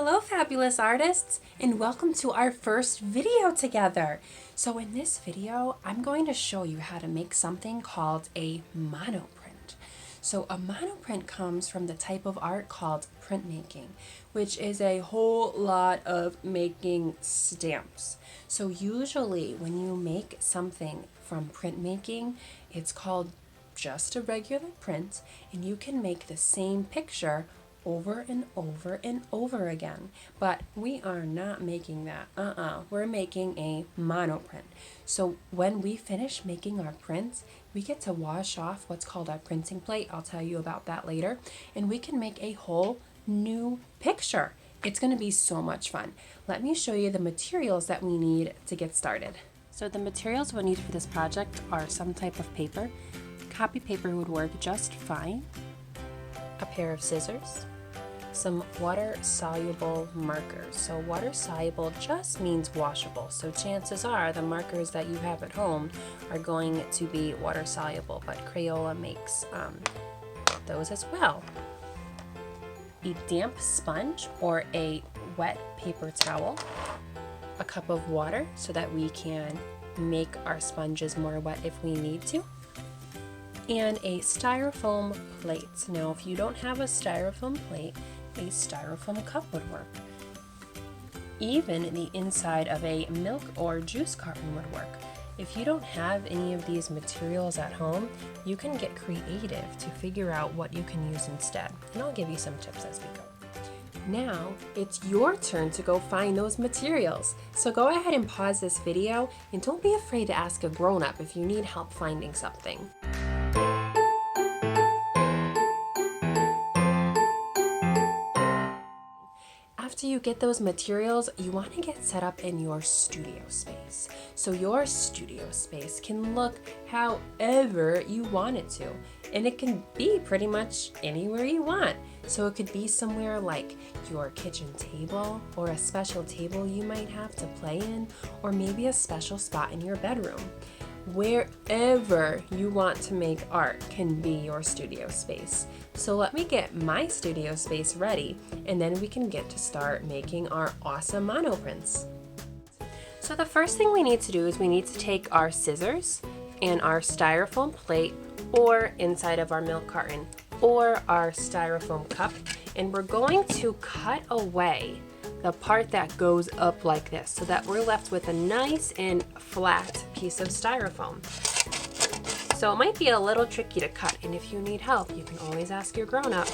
Hello fabulous artists, and welcome to our first video together. So in this video, I'm going to show you how to make something called a monoprint. So a monoprint comes from the type of art called printmaking, which is a whole lot of making stamps. So usually when you make something from printmaking, it's called just a regular print, and you can make the same picture over and over and over again. But we are not making that. We're making a monoprint. So when we finish making our prints, we get to wash off what's called our printing plate. I'll tell you about that later. And we can make a whole new picture. It's going to be so much fun. Let me show you the materials that we need to get started. So the materials we need for this project are some type of paper. Copy paper would work just fine. A pair of scissors, some water-soluble markers. So water-soluble just means washable. So chances are the markers that you have at home are going to be water-soluble, but Crayola makes those as well. A damp sponge or a wet paper towel, a cup of water so that we can make our sponges more wet if we need to, and a styrofoam plate. Now, if you don't have a styrofoam plate, a styrofoam cup would work. Even the inside of a milk or juice carton would work. If you don't have any of these materials at home, you can get creative to figure out what you can use instead. And I'll give you some tips as we go. Now, it's your turn to go find those materials. So go ahead and pause this video, and don't be afraid to ask a grown-up if you need help finding something. After you get those materials, you want to get set up in your studio space. So your studio space can look however you want it to, and it can be pretty much anywhere you want. So it could be somewhere like your kitchen table, or a special table you might have to play in, or maybe a special spot in your bedroom. Wherever you want to make art can be your studio space. So let me get my studio space ready, and then we can get to start making our awesome monoprints. So the first thing we need to do is we need to take our scissors and our styrofoam plate, or inside of our milk carton, or our styrofoam cup, and we're going to cut away the part that goes up like this so that we're left with a nice and flat piece of styrofoam. So it might be a little tricky to cut, and if you need help, you can always ask your grown-up.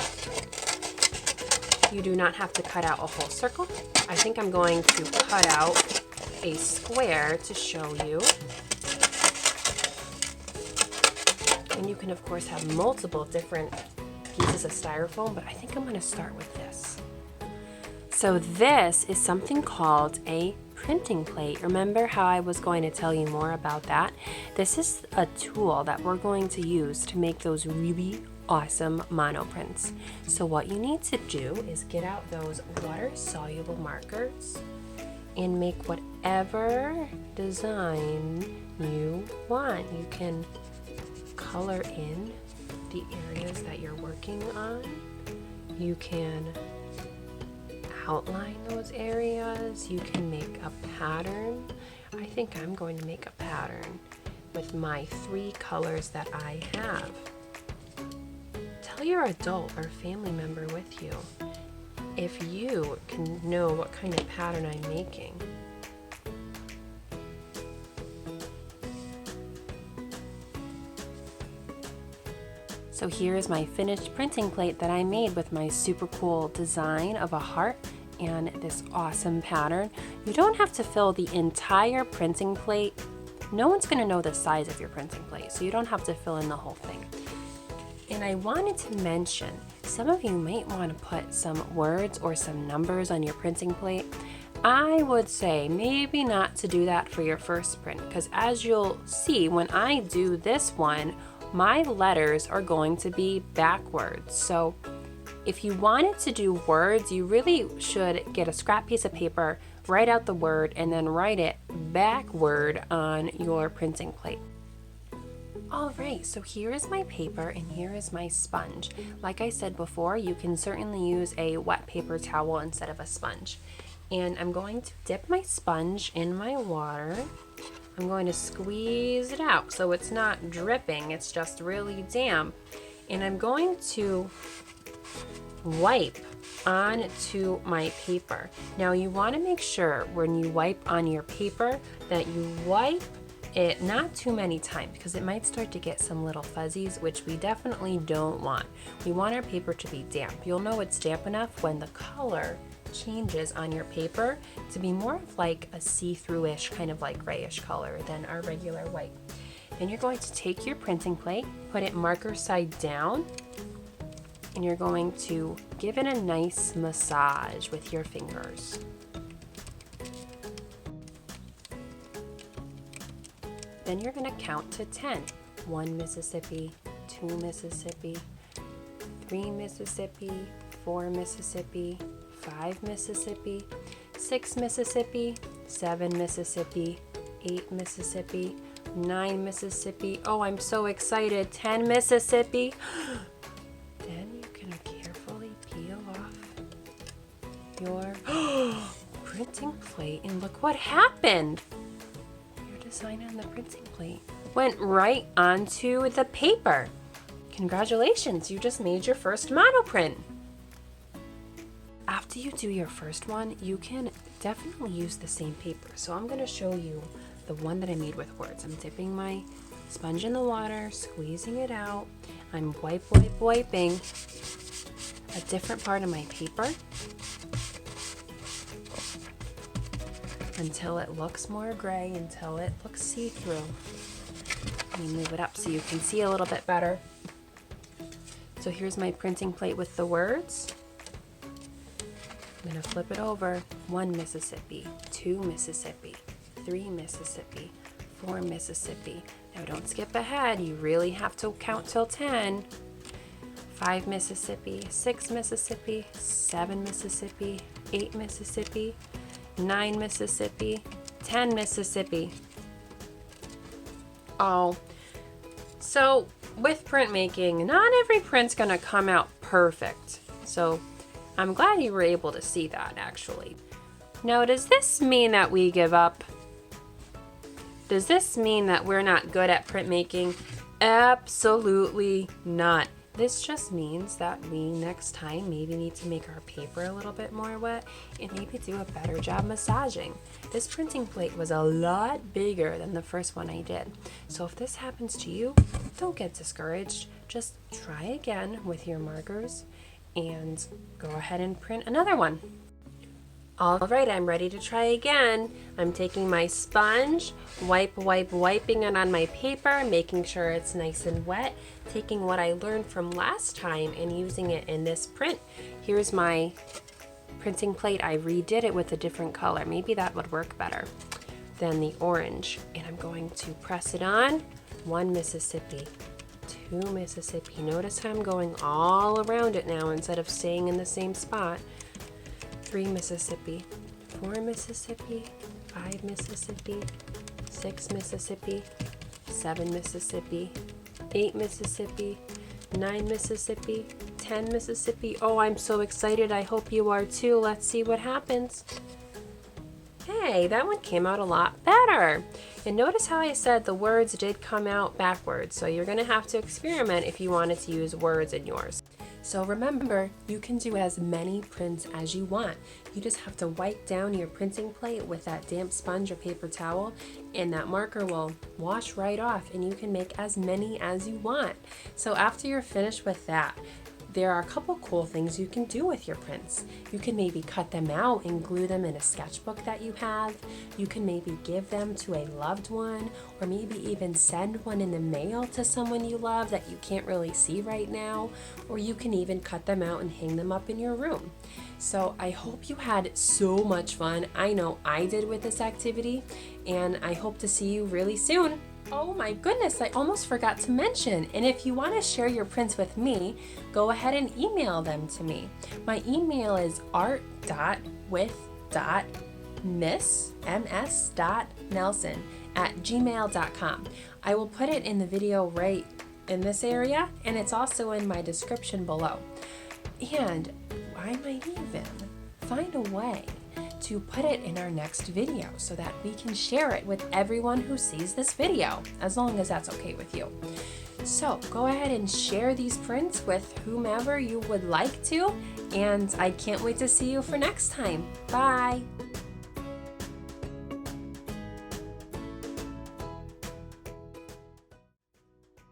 You do not have to cut out a whole circle. I think I'm going to cut out a square to show you. And you can of course have multiple different pieces of styrofoam, but I think I'm going to start with this. So this is something called a printing plate. Remember how I was going to tell you more about that? This is a tool that we're going to use to make those really awesome monoprints. So what you need to do is get out those water-soluble markers and make whatever design you want. You can color in the areas that you're working on. You can outline those areas. You can make a pattern. I think I'm going to make a pattern with my 3 colors that I have. Tell your adult or family member with you if you can know what kind of pattern I'm making. So here is my finished printing plate that I made with my super cool design of a heart and this awesome pattern. You don't have to fill the entire printing plate. No one's going to know the size of your printing plate, so you don't have to fill in the whole thing. And I wanted to mention, some of you might want to put some words or some numbers on your printing plate. I would say maybe not to do that for your first print, because as you'll see, when I do this one, my letters are going to be backwards. So if you wanted to do words, you really should get a scrap piece of paper, write out the word, and then write it backward on your printing plate. All right, so here is my paper and here is my sponge. Like I said before, you can certainly use a wet paper towel instead of a sponge. And I'm going to dip my sponge in my water. I'm going to squeeze it out so it's not dripping, it's just really damp. And I'm going to wipe onto my paper. Now you want to make sure when you wipe on your paper that you wipe it not too many times because it might start to get some little fuzzies, which we definitely don't want. We want our paper to be damp. You'll know it's damp enough when the color changes on your paper to be more of like a see-through-ish, kind of like grayish color than our regular white. And you're going to take your printing plate, put it marker side down, and you're going to give it a nice massage with your fingers. Then you're going to count to 10. 1 Mississippi, 2 Mississippi, 3 Mississippi, 4 Mississippi, 5 Mississippi, 6 Mississippi, 7 Mississippi, 8 Mississippi, 9 Mississippi. Oh, I'm so excited. 10 Mississippi. Then you're going to carefully peel off your printing plate and look what happened. Design on the printing plate went right onto the paper. Congratulations, you just made your first monoprint. After you do your first one, you can definitely use the same paper. So I'm going to show you the one that I made with words. I'm dipping my sponge in the water, squeezing it out. I'm wiping a different part of my paper until it looks more gray, until it looks see-through. Let me move it up so you can see a little bit better. So here's my printing plate with the words. I'm gonna flip it over. 1 Mississippi, 2 Mississippi, 3 Mississippi, 4 Mississippi. Now don't skip ahead, you really have to count till 10. 5 Mississippi, 6 Mississippi, 7 Mississippi, 8 Mississippi, 9 Mississippi, 10 Mississippi. Oh, so with printmaking, not every print's gonna come out perfect. So I'm glad you were able to see that actually. Now, does this mean that we give up? Does this mean that we're not good at printmaking? Absolutely not. This just means that we next time maybe need to make our paper a little bit more wet and maybe do a better job massaging. This printing plate was a lot bigger than the first one I did. So if this happens to you, don't get discouraged. Just try again with your markers and go ahead and print another one. All right, I'm ready to try again. I'm taking my sponge, wiping it on my paper, making sure it's nice and wet, taking what I learned from last time and using it in this print. Here's my printing plate. I redid it with a different color. Maybe that would work better than the orange. And I'm going to press it on. 1 Mississippi, 2 Mississippi. Notice how I'm going all around it now instead of staying in the same spot. 3 Mississippi, 4 Mississippi, 5 Mississippi, 6 Mississippi, 7 Mississippi, 8 Mississippi, 9 Mississippi, 10 Mississippi. Oh, I'm so excited. I hope you are too. Let's see what happens. Hey, that one came out a lot better. And notice how I said the words did come out backwards. So you're going to have to experiment if you wanted to use words in yours. So remember, you can do as many prints as you want. You just have to wipe down your printing plate with that damp sponge or paper towel, and that marker will wash right off, and you can make as many as you want. So after you're finished with that, there are a couple cool things you can do with your prints. You can maybe cut them out and glue them in a sketchbook that you have. You can maybe give them to a loved one, or maybe even send one in the mail to someone you love that you can't really see right now, or you can even cut them out and hang them up in your room. So I hope you had so much fun. I know I did with this activity, and I hope to see you really soon. Oh my goodness, I almost forgot to mention, and if you want to share your prints with me, go ahead and email them to me. My email is art.with.ms.Nelson@gmail.com. I will put it in the video right in this area, and it's also in my description below. And I might even find a way to put it in our next video so that we can share it with everyone who sees this video, as long as that's okay with you. So go ahead and share these prints with whomever you would like to, and I can't wait to see you for next time. Bye!